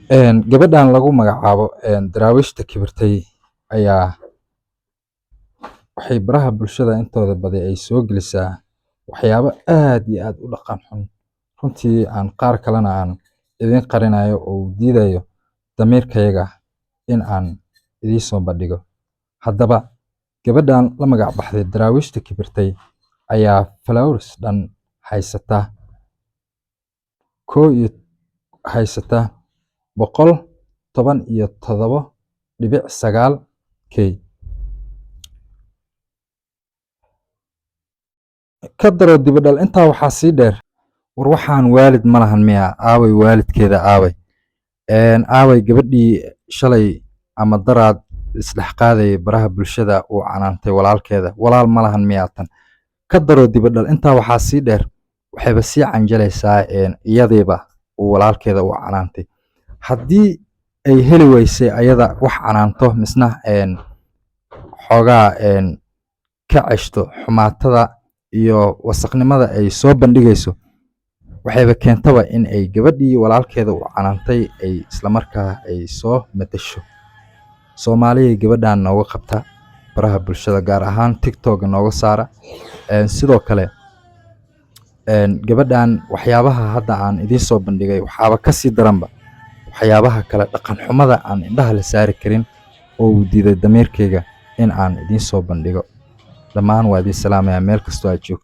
Gabadhan lagu magacaabo Daraawiishta Kibirtay ayaa waxay baraha bulshada intooda badan ay soo gelisaa waxyaabo aad iyo aad u dhaqan xun. Runtii aan qaar kalena aan idin qarinayo oo diidayo damiirkayaga in aan idiin soo bandhigo. Haddaba, gabadhan la magac baxday Daraawiishta Kibirtay ayaa followers dhan haysata haysata 117.9k. Ka daro dibadhal intaa waxaa sii dheer, war waxaan waalid ma lahan miya? Aaway waalidkeeda aaway? Aaway gabadhii shalay ama daraad isdhex qaaday baraha bulshada uu canaantay walaalkeeda? Walaal ma lahan miya tan? Ka daro dibadhal intaa waxaa sii dheer, waxayba sii canjalaysaa iyadiiba uu walaalkeeda uu canaantay. Haddii ay heli weysay ayada wax canaanto misna xoogaa ka ceshto xumaatada iyo wasakhnimada ay soo bandhigayso, waxayba keentaba in ay gabadhii walaalkeeda uu canaantay ay isla markaa ay soo matasho. Soomaaliya gabadhan nooga qabta baraha bulshada gaar ahaan TikTok nooga saara. Sidoo kale gabadhan waxyaabaha hadda aan idiin soo bandhigay waxaaba ka sii daranba waxyaabaha kale dhaqan xumada aan indhaha la saari karin oo uu diiday damiirkayga in aan idiin soo bandhigo. Dhammaan waa idin salaamayaa meel kastoo aad joogto.